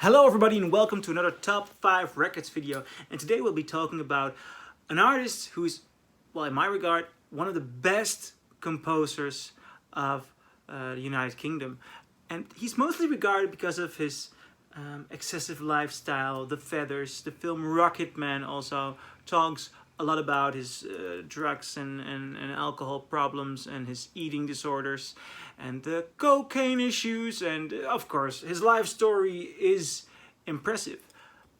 Hello everybody and welcome to another top 5 records video, and today we'll be talking about an artist who's, well, in my regard, one of the best composers of the United Kingdom. And he's mostly regarded because of his excessive lifestyle, the feathers. The film Rocketman also talks a lot about his drugs and alcohol problems and his eating disorders and the cocaine issues, and of course his life story is impressive.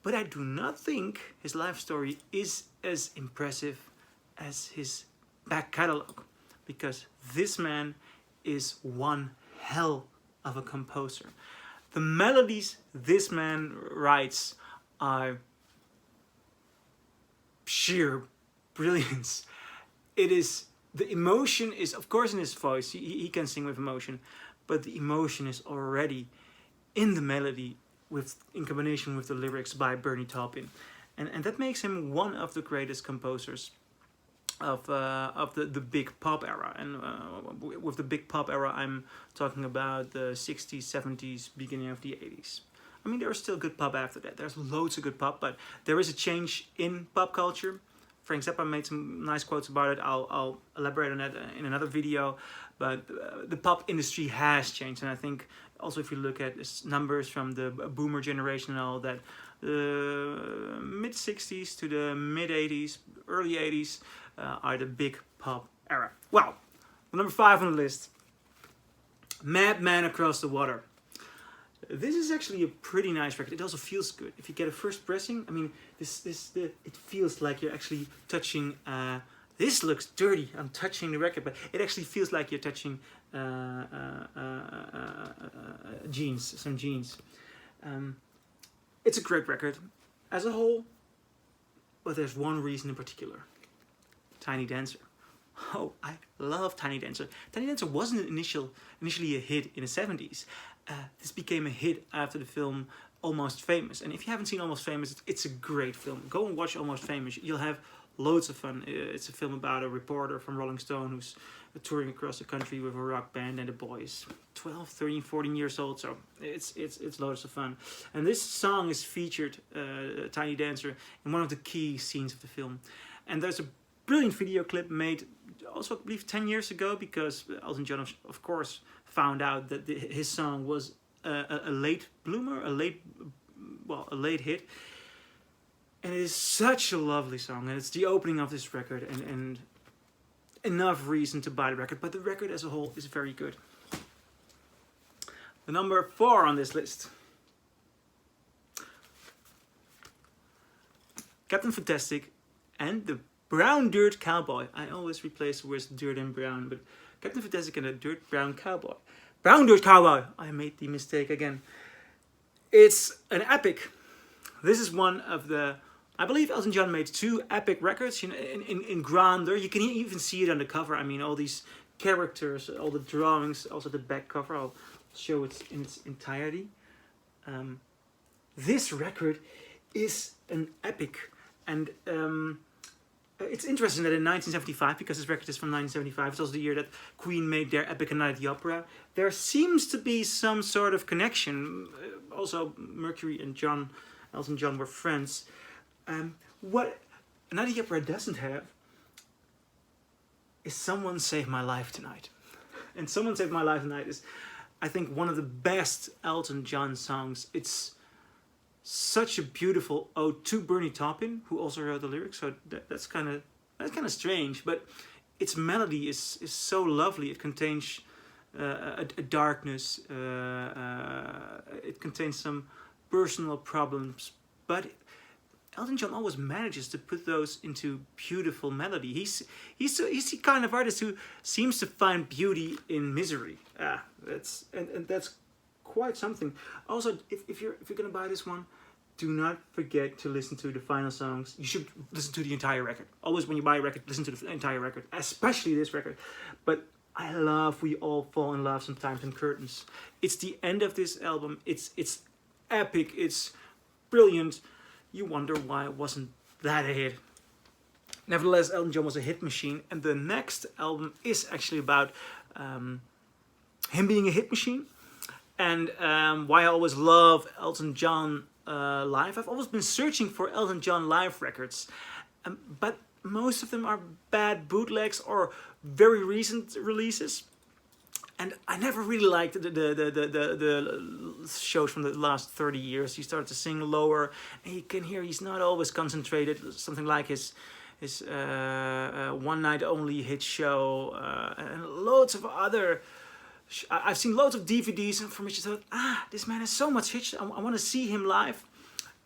But I do not think his life story is as impressive as his back catalogue, because this man is one hell of a composer. The melodies this man writes are sheer brilliance. The emotion is, of course, in his voice. He can sing with emotion, but the emotion is already in the melody, in combination with the lyrics by Bernie Taupin, and that makes him one of the greatest composers of the big pop era. And with the big pop era, I'm talking about the 60s, 70s, beginning of the 80s. I mean, there is still good pop after that. There's loads of good pop, but there is a change in pop culture. Frank Zappa made some nice quotes about it. I'll elaborate on that in another video. But the pop industry has changed, and I think also if you look at numbers from the boomer generation and all that, the mid 60s to the mid 80s, early 80s are the big pop era. Well, number 5 on the list, Madman Across the Water. This is actually a pretty nice record. It also feels good. If you get a first pressing, I mean, it feels like you're actually touching. This looks dirty. I'm touching the record, but it actually feels like you're touching jeans, some jeans. It's a great record as a whole, but there's one reason in particular: Tiny Dancer. Oh, I love Tiny Dancer. Tiny Dancer wasn't initially a hit in the 70s. This became a hit after the film Almost Famous. And if you haven't seen Almost Famous, it's a great film. Go and watch Almost Famous. You'll have loads of fun. It's a film about a reporter from Rolling Stone who's touring across the country with a rock band, and the boy is 12, 13, 14 years old. So it's loads of fun. And this song is featured, Tiny Dancer, in one of the key scenes of the film. And there's a brilliant video clip made also, I believe, 10 years ago, because Elton John, of course, found out that his song was a late bloomer, a late hit. And it is such a lovely song, and it's the opening of this record, and enough reason to buy the record. But the record as a whole is very good. The number 4 on this list, Captain Fantastic and the Brown Dirt Cowboy. I always replace the words dirt and brown, but Captain Fantastic and the Dirt Brown Cowboy. Brown Dirt Cowboy! I made the mistake again. It's an epic. This is one of the... I believe Elton John made 2 epic records in grandeur. You can even see it on the cover. I mean, all these characters, all the drawings, also the back cover. I'll show it in its entirety. This record is an epic, and it's interesting that in 1975, because this record is from 1975, it's also the year that Queen made their Epic A Night at the Opera, there seems to be some sort of connection. Also, Mercury and Elton John were friends. What A Night at the Opera doesn't have is Someone Saved My Life Tonight. And Someone Saved My Life Tonight is, I think, one of the best Elton John songs. It's such a beautiful ode to Bernie Taupin, who also wrote the lyrics. So that's kind of strange, but its melody is so lovely. It contains a darkness. It contains some personal problems, but Elton John always manages to put those into beautiful melody. He's the kind of artist who seems to find beauty in misery. That's quite something. Also, if you're gonna buy this one, do not forget to listen to the final songs. You should listen to the entire record. Always when you buy a record, listen to the entire record, especially this record. But I love We All Fall in Love Sometimes in Curtains. It's the end of this album. It's epic. It's brilliant. You wonder why it wasn't that a hit. Nevertheless, Elton John was a hit machine, and the next album is actually about him being a hit machine. And why I always love Elton John live. I've always been searching for Elton John live records, but most of them are bad bootlegs or very recent releases. And I never really liked the shows from the last 30 years. He started to sing lower, and you can hear he's not always concentrated. Something like his One Night Only hit show, and loads of other. I've seen loads of DVDs from which I thought, this man has so much hits. I want to see him live.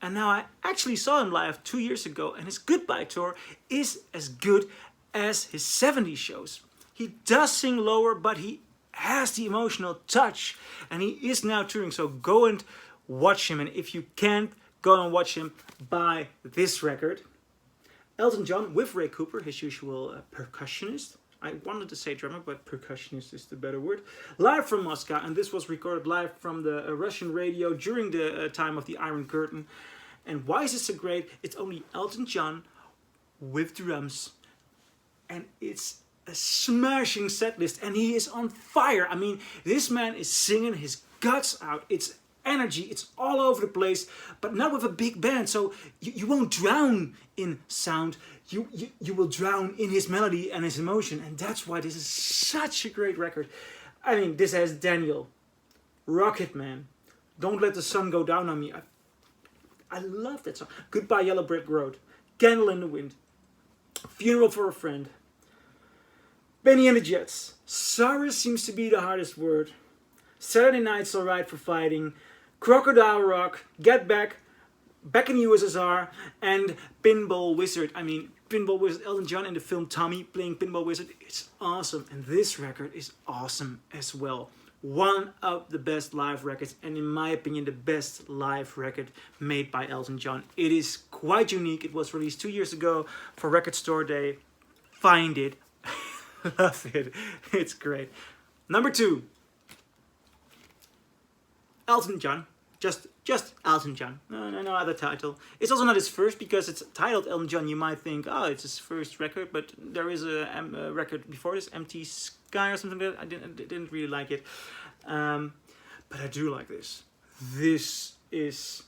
And now I actually saw him live 2 years ago, and his Goodbye tour is as good as his 70s shows. He does sing lower, but he has the emotional touch, and he is now touring. So go and watch him, and if you can't go and watch him, buy this record. Elton John with Ray Cooper, his usual percussionist. I wanted to say drummer, but percussionist is the better word. Live from Moscow, and this was recorded live from the Russian radio during the time of the Iron Curtain. And why is this so great? It's only Elton John with drums, and it's a smashing set list, and he is on fire. I mean, this man is singing his guts out. It's energy, it's all over the place, but not with a big band, so you won't drown in sound. You will drown in his melody and his emotion, and that's why this is such a great record. I mean, this has Daniel, Rocket Man, Don't Let the Sun Go Down on Me. I love that song. Goodbye Yellow Brick Road, Candle in the Wind, Funeral for a Friend, Benny and the Jets, Sorry Seems to Be the Hardest Word, Saturday Night's Alright for Fighting, Crocodile Rock, Get Back, Back in USSR, and Pinball Wizard. I mean, Pinball Wizard, Elton John in the film Tommy playing Pinball Wizard. It's awesome, and this record is awesome as well. One of the best live records, and in my opinion, the best live record made by Elton John. It is quite unique. It was released 2 years ago for Record Store Day. Find it. Love it. It's great. Number 2. Elton John. Just Elton John. No other title. It's also not his first because it's titled Elton John. You might think, oh, it's his first record, but there is a record before this, Empty Sky or something like that. I didn't really like it. But I do like this. This is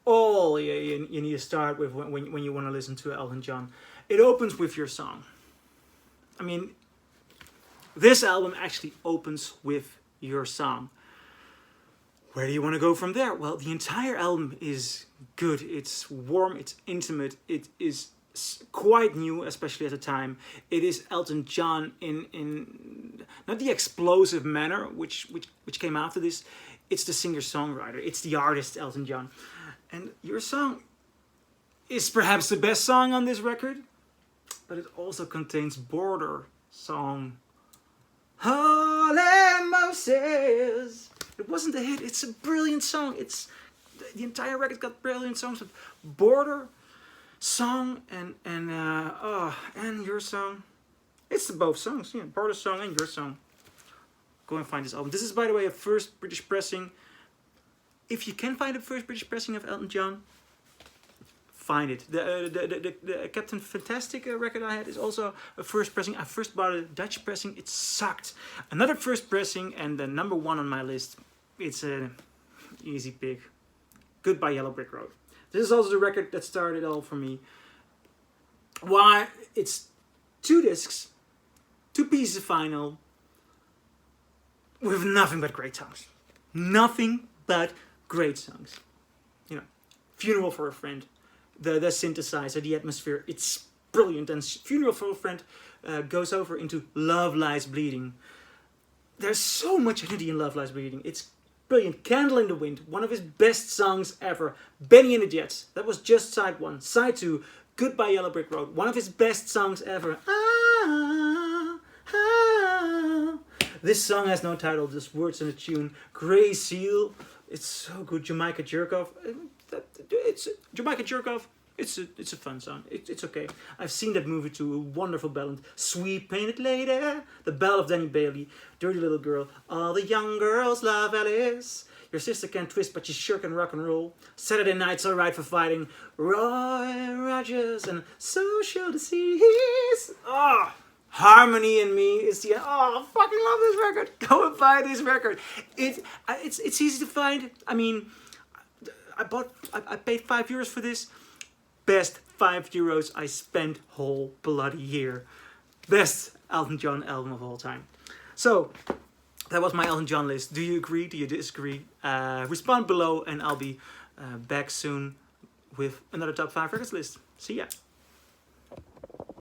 all you need to start with when you want to listen to Elton John. It opens with your song. I mean, this album actually opens with your song. Where do you want to go from there? Well, the entire album is good. It's warm, it's intimate, it is quite new, especially at the time. It is Elton John in not the explosive manner which came after this. It's the singer-songwriter. It's the artist, Elton John. And your song is perhaps the best song on this record, but it also contains Border song. Holy Moses. It wasn't a hit. It's a brilliant song. It's the entire record's got brilliant songs, but Border song and your song. It's both songs. Yeah, Border song and your song. Go and find this album. This is, by the way, a first British pressing. If you can find a first British pressing of Elton John, find it. The Captain Fantastic record I had is also a first pressing. I first bought a Dutch pressing. It sucked. Another first pressing and the number 1 on my list. It's an easy pick. Goodbye Yellow Brick Road. This is also the record that started it all for me. Why? It's 2 discs, 2 pieces of vinyl, with nothing but great songs. Nothing but great songs. You know, Funeral for a Friend, the synthesizer, the atmosphere, it's brilliant. And Funeral for a Friend goes over into Love Lies Bleeding. There's so much energy in Love Lies Bleeding. It's brilliant. Candle in the Wind, one of his best songs ever. Benny and the Jets, that was just side 1. Side 2, Goodbye Yellow Brick Road, one of his best songs ever. This song has no title, just words and a tune. Grey Seal, it's so good. Jamaica Jerkoff, Jamaica Jerkoff. It's a fun song. It's okay. I've seen that movie too. A wonderful ballad. Sweet Painted Lady, The Ballad of Danny Bailey, Dirty Little Girl, All the Young Girls Love Alice, Your Sister Can Twist But She Sure Can Rock and Roll, Saturday Night's Alright for Fighting, Roy Rogers, and Social Disease. Ah, Harmony in Me is the oh, I fucking love this record. Go and buy this record. It's easy to find. I mean, I paid €5 for this. Best €5 I spent whole bloody year. Best Elton John album of all time. So that was my Elton John list. Do you agree? Do you disagree? Respond below, and I'll be back soon with another top 5 records list. See ya.